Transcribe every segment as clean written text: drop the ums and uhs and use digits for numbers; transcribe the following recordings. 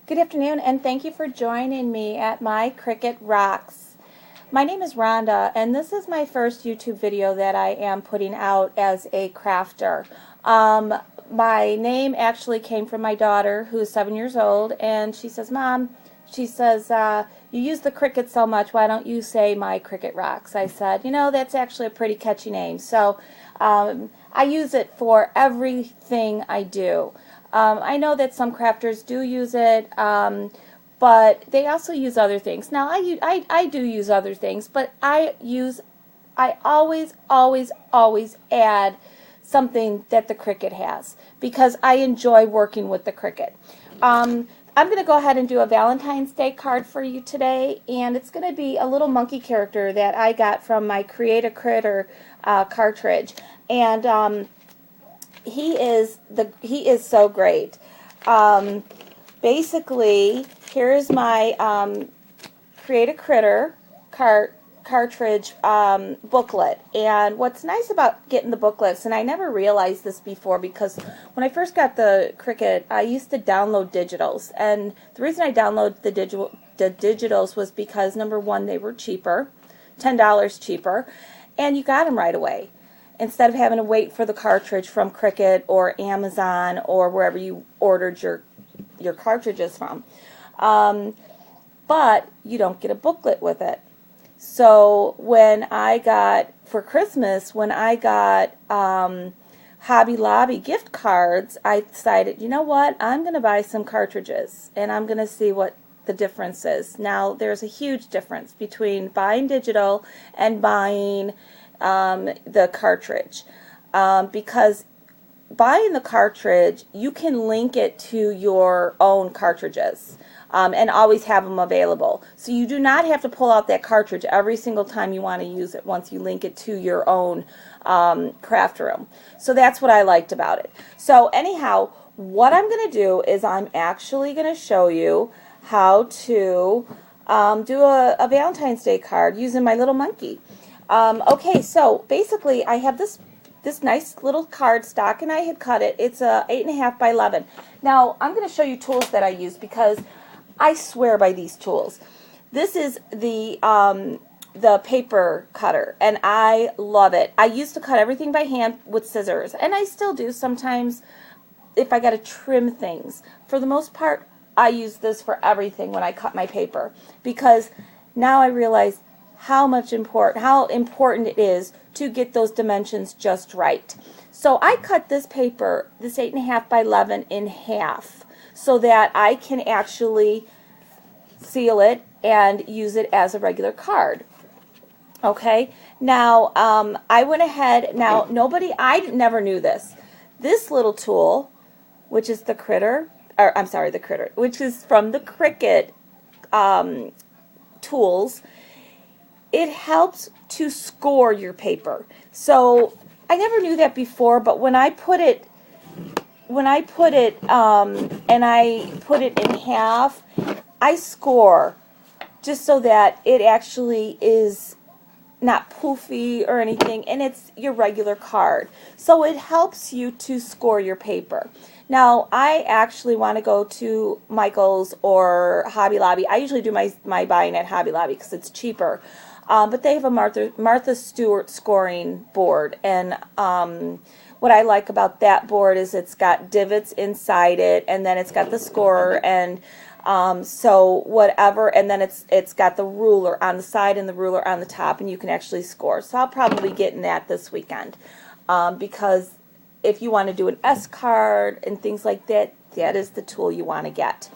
Good afternoon, and thank you for joining me at my Cricut Rocks. My name is Rhonda, and this is my first YouTube video that I am putting out as a crafter. My name actually came from my daughter, who's 7 years old, and she says, "Mom," she says, "you use the Cricut so much, why don't you say my Cricut Rocks?" I said, you know, that's actually a pretty catchy name. So I use it for everything I do. I know that some crafters do use it, but they also use other things. Now, I do use other things, but I always add something that the Cricut has because I enjoy working with the Cricut. I'm going to go ahead and do a Valentine's Day card for you today, and it's going to be a little monkey character that I got from my Critter Cartridge, and he is so great. Basically, here's my Create a Critter Cartridge booklet. And what's nice about getting the booklets, and I never realized this before because when I first got the Cricut, I used to download digitals. And the reason I downloaded the digitals was because, number one, they were cheaper, $10 cheaper, and you got them right away, instead of having to wait for the cartridge from Cricut or Amazon or wherever you ordered your cartridges from. But you don't get a booklet with it. So when I got, for Christmas, when I got Hobby Lobby gift cards, I decided, you know what, I'm going to buy some cartridges and I'm going to see what the difference is. Now, there's a huge difference between buying digital and buying the cartridge, because buying the cartridge, you can link it to your own cartridges and always have them available. So you do not have to pull out that cartridge every single time you want to use it once you link it to your own craft room. So that's what I liked about it. So anyhow, what I'm going to do is I'm actually going to show you how to do a Valentine's Day card using my little monkey. Okay, so basically I have this nice little card stock, and I had cut it. It's 8.5 by 11. Now I'm going to show you tools that I use because I swear by these tools. This is the paper cutter, and I love it. I used to cut everything by hand with scissors, and I still do sometimes if I got to trim things. For the most part, I use this for everything when I cut my paper, because now I realize how important it is to get those dimensions just right. So I cut this paper, this 8.5 by 11, in half so that I can actually seal it and use it as a regular card. Okay, now I went ahead, now I never knew this. This little tool, which is the Critter, which is from the Cricut tools, it helps to score your paper. So I never knew that before, but when I put it and I put it in half, I score just so that it actually is not poofy or anything, and it's your regular card. So it helps you to score your paper. Now, I actually want to go to Michael's or Hobby Lobby. I usually do my buying at Hobby Lobby because it's cheaper. But they have a Martha Stewart scoring board, and what I like about that board is it's got divots inside it, and then it's got the scorer, and so whatever, and then it's got the ruler on the side and the ruler on the top, and you can actually score. So I'll probably get in that this weekend, because if you want to do an S card and things like that, that is the tool you want to get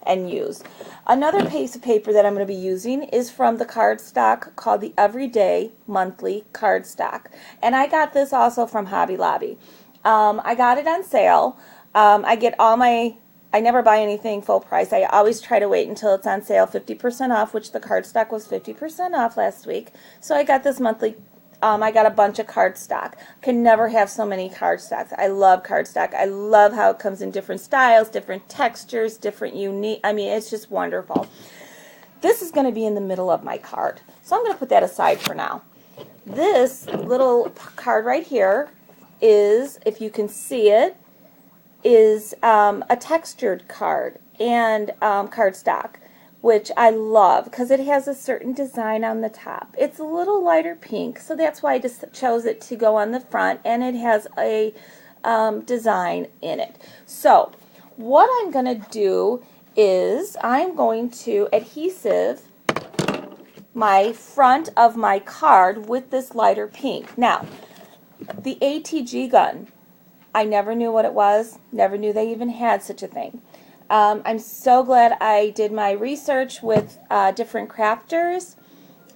and use. Another piece of paper that I'm going to be using is from the cardstock called the Everyday Monthly Cardstock, and I got this also from Hobby Lobby. I got it on sale. I never buy anything full price. I always try to wait until it's on sale, 50% off, which the cardstock was 50% off last week. So I got this monthly. I got a bunch of cardstock. Can never have so many cardstocks. I love cardstock. I love how it comes in different styles, different textures, different unique. I mean, it's just wonderful. This is going to be in the middle of my card, so I'm going to put that aside for now. This little card right here is, if you can see it, is a textured card, and cardstock, which I love because it has a certain design on the top. It's a little lighter pink, so that's why I just chose it to go on the front, and it has a design in it. So what I'm going to do is I'm going to adhesive my front of my card with this lighter pink. Now, the ATG gun, I never knew what it was, never knew they even had such a thing. I'm so glad I did my research with different crafters.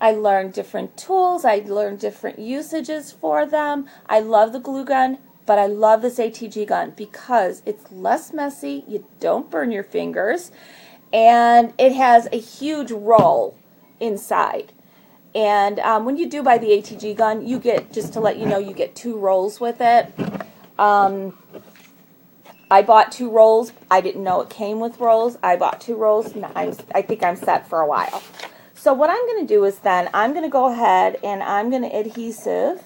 I learned different tools. I learned different usages for them. I love the glue gun, but I love this ATG gun because it's less messy, you don't burn your fingers, and it has a huge roll inside. And when you do buy the ATG gun, you get, just to let you know, you get 2 rolls with it. I bought 2 rolls. I didn't know it came with rolls. I bought 2 rolls, and I think I'm set for a while. So what I'm going to do is then I'm going to go ahead and I'm going to adhesive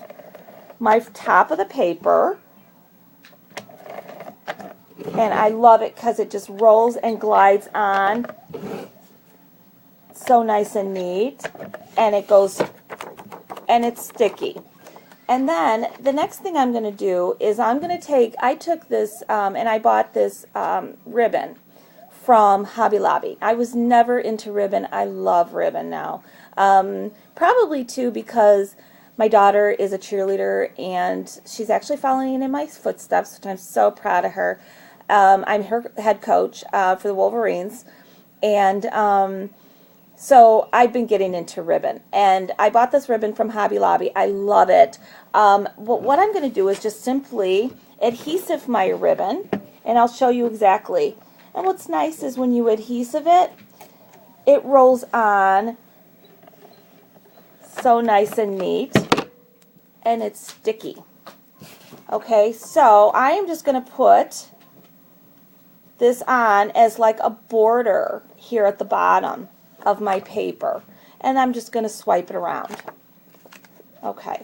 my top of the paper. And I love it because it just rolls and glides on so nice and neat. And it goes, and it's sticky. And then the next thing I'm going to do is I'm going to take, I took this and I bought this ribbon from Hobby Lobby. I was never into ribbon. I love ribbon now. Probably too because my daughter is a cheerleader and she's actually following in my footsteps, which I'm so proud of her. I'm her head coach for the Wolverines, and so I've been getting into ribbon, and I bought this ribbon from Hobby Lobby. I love it. What I'm going to do is just simply adhesive my ribbon, and I'll show you exactly. And what's nice is when you adhesive it, it rolls on so nice and neat, and it's sticky. Okay, so I am just going to put this on as like a border here at the bottom of my paper, and I'm just going to swipe it around. Okay,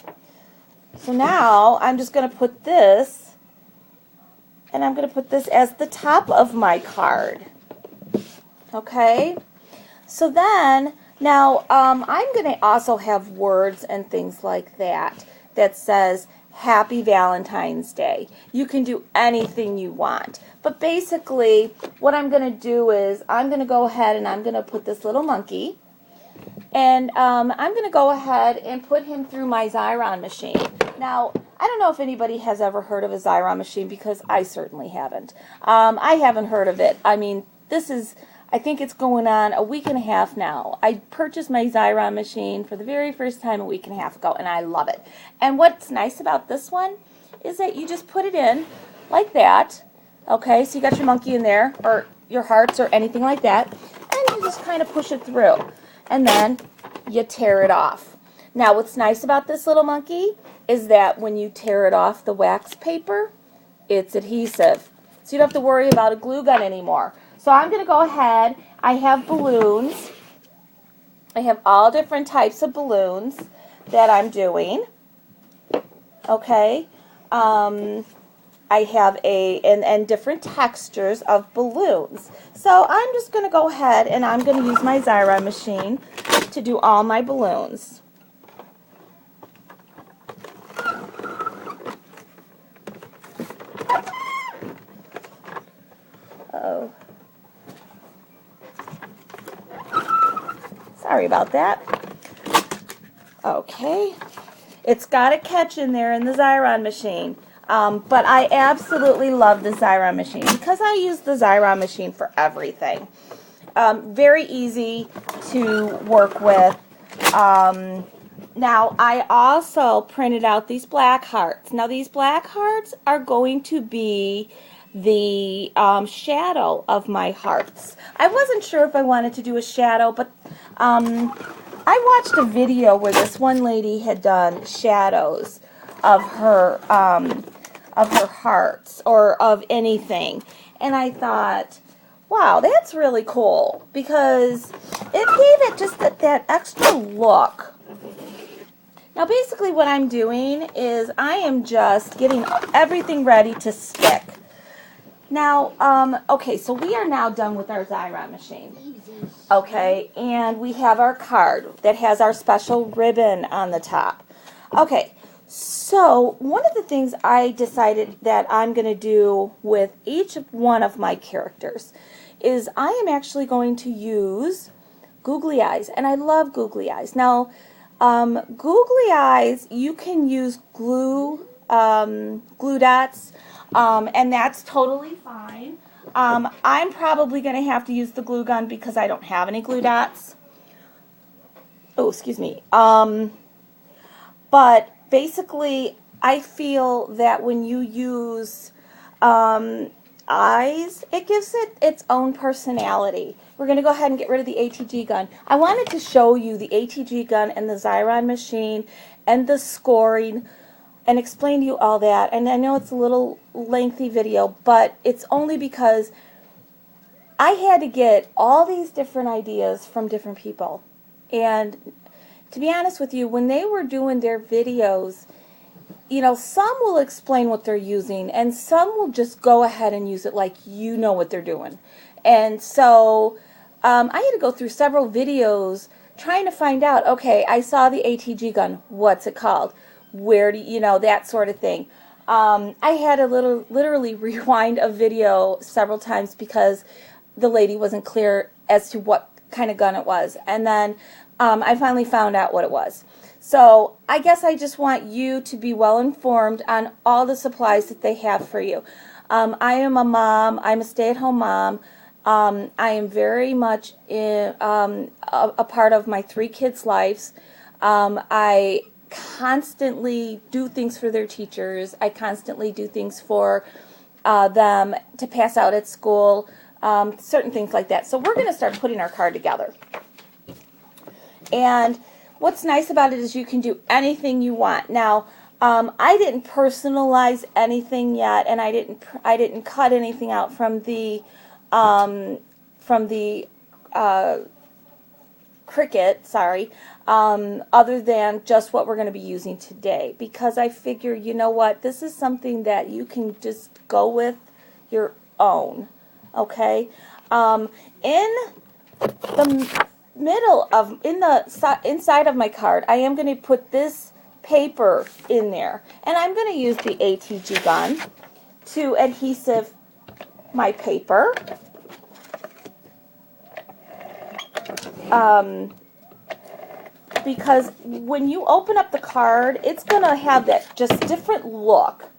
so now I'm just going to put this, and I'm going to put this as the top of my card. Okay, so then now I'm going to also have words and things like that that says Happy Valentine's Day. You can do anything you want. But basically, what I'm going to do is I'm going to go ahead and I'm going to put this little monkey, and I'm going to go ahead and put him through my Xyron machine. Now, I don't know if anybody has ever heard of a Xyron machine, because I certainly haven't. I haven't heard of it. I mean, this is, I think it's going on a week and a half now. I purchased my Xyron machine for the very first time a week and a half ago, and I love it. And what's nice about this one is that you just put it in like that. Okay, so you got your monkey in there, or your hearts, or anything like that, and you just kind of push it through, and then you tear it off. Now, what's nice about this little monkey is that when you tear it off the wax paper, it's adhesive, so you don't have to worry about a glue gun anymore. So I'm going to go ahead, I have balloons, I have all different types of balloons that I'm doing, okay, I have and different textures of balloons. So I'm just going to go ahead and I'm going to use my Xyron machine to do all my balloons. Oh. Sorry about that. Okay. It's got a catch in there in the Xyron machine. But I absolutely love the Xyron machine because I use the Xyron machine for everything. Very easy to work with. Now, I also printed out these black hearts. Now, these black hearts are going to be the shadow of my hearts. I wasn't sure if I wanted to do a shadow, but I watched a video where this one lady had done shadows of her hearts or of anything, and I thought, wow, that's really cool because it gave it just that extra look. Now basically what I'm doing is I am just getting everything ready to stick. Now, okay, so we are now done with our Xyron machine. Okay, and we have our card that has our special ribbon on the top. Okay, so one of the things I decided that I'm going to do with each one of my characters is I am actually going to use googly eyes, and I love googly eyes. Now, googly eyes, you can use glue dots, and that's totally fine. I'm probably going to have to use the glue gun because I don't have any glue dots. Oh, excuse me. But basically, I feel that when you use eyes, it gives it its own personality. We're going to go ahead and get rid of the ATG gun. I wanted to show you the ATG gun and the Xyron machine and the scoring and explain to you all that. And I know it's a little lengthy video, but it's only because I had to get all these different ideas from different people. And to be honest with you, when they were doing their videos, you know, some will explain what they're using and some will just go ahead and use it like you know what they're doing. And so I had to go through several videos trying to find out, okay, I saw the ATG gun, what's it called? Where do you know, that sort of thing. I had to literally rewind a video several times because the lady wasn't clear as to what kind of gun it was. And then I finally found out what it was. So I guess I just want you to be well informed on all the supplies that they have for you. I am a mom. I'm a stay-at-home mom. I am very much a part of my 3 kids' lives. I constantly do things for their teachers. I constantly do things for them to pass out at school, certain things like that. So we're going to start putting our card together. And what's nice about it is you can do anything you want. Now, I didn't personalize anything yet, and I didn't cut anything out from the Cricut, sorry, other than just what we're going to be using today, because I figure, you know what, this is something that you can just go with your own, okay? In the middle of, inside of my card, I am going to put this paper in there, and I'm going to use the ATG gun to adhesive my paper. Because when you open up the card, it's going to have that just different look.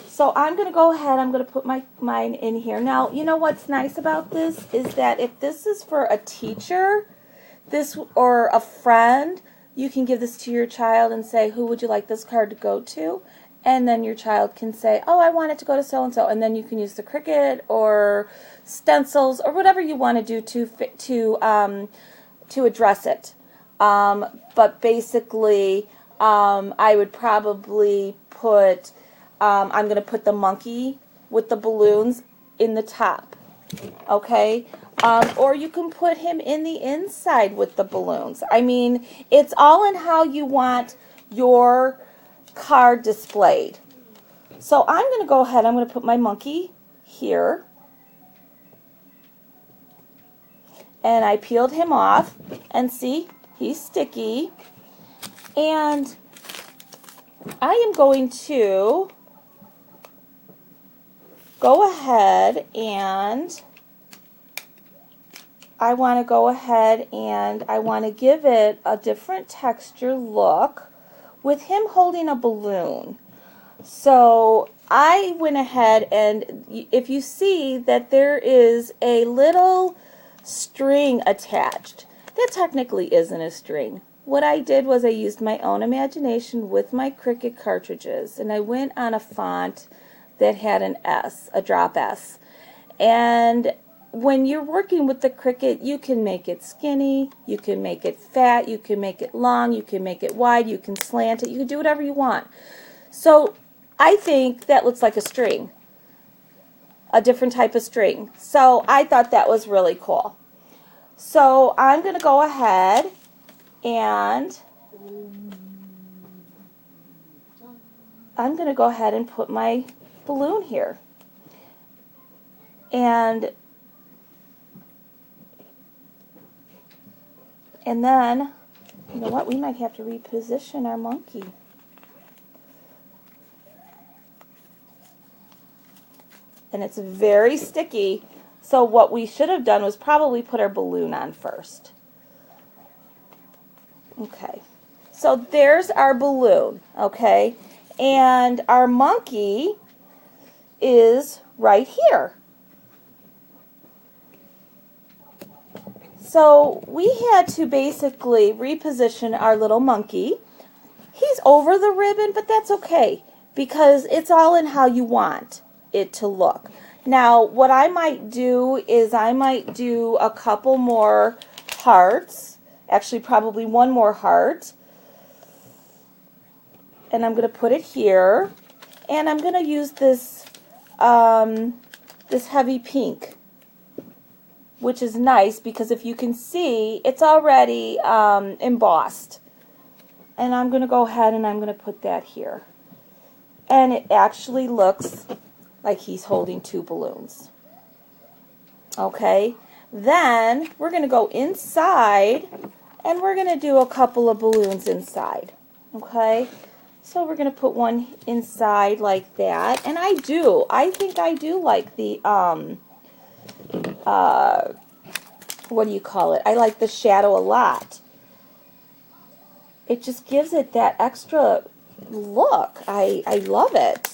So I'm going to go ahead, I'm going to put mine in here. Now, you know what's nice about this is that if this is for a teacher, or a friend, you can give this to your child and say, who would you like this card to go to? And then your child can say, oh, I want it to go to so-and-so. And then you can use the Cricut or stencils or whatever you want to do to address it. But basically, I would probably put, I'm going to put the monkey with the balloons in the top, okay? Or you can put him in the inside with the balloons. I mean, it's all in how you want your card displayed. So I'm going to go ahead, I'm going to put my monkey here. And I peeled him off, and see, he's sticky. And I am going to go ahead and I want to give it a different texture look with him holding a balloon. So I went ahead, and if you see that there is a little string attached, that technically isn't a string. What I did was I used my own imagination with my Cricut cartridges, and I went on a font that had an S, a drop S. And when you're working with the Cricut, you can make it skinny, you can make it fat, you can make it long, you can make it wide, you can slant it, you can do whatever you want. So I think that looks like a string, a different type of string. So I thought that was really cool. So I'm going to go ahead and put my balloon here. And then, you know what, we might have to reposition our monkey. And it's very sticky, so what we should have done was probably put our balloon on first. Okay, so there's our balloon, okay, and our monkey is right here. So we had to basically reposition our little monkey. He's over the ribbon, but that's okay because it's all in how you want it to look. Now, what I might do is I might do a couple more hearts, actually probably one more heart, and I'm going to put it here, and I'm going to use this this heavy pink, which is nice because if you can see, it's already embossed. And I'm going to go ahead and I'm going to put that here. And it actually looks like he's holding two balloons. Okay, then we're going to go inside and we're going to do a couple of balloons inside. Okay, so we're going to put one inside like that. And I think I do like the, what do you call it? I like the shadow a lot. It just gives it that extra look. I love it.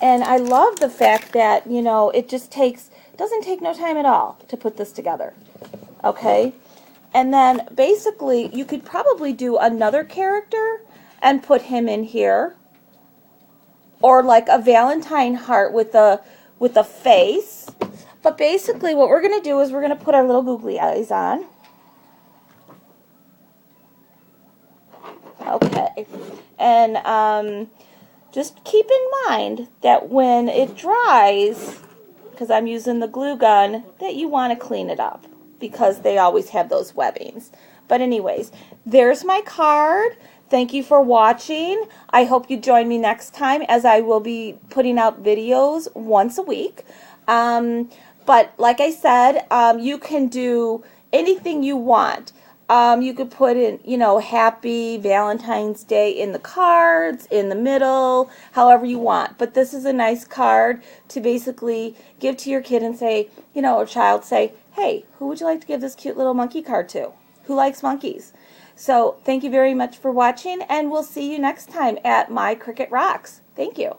And I love the fact that, you know, it doesn't take no time at all to put this together. Okay? And then basically you could probably do another character and put him in here. Or like a Valentine heart with a face. But basically what we're going to do is we're going to put our little googly eyes on. Okay. And just keep in mind that when it dries, because I'm using the glue gun, that you want to clean it up because they always have those webbings. But anyways, there's my card. Thank you for watching. I hope you join me next time as I will be putting out videos once a week. But like I said, you can do anything you want. You could put in, you know, Happy Valentine's Day in the cards, in the middle, however you want. But this is a nice card to basically give to your kid and say, you know, or child, say, hey, who would you like to give this cute little monkey card to? Who likes monkeys? So thank you very much for watching, and we'll see you next time at My Cricut Rocks. Thank you.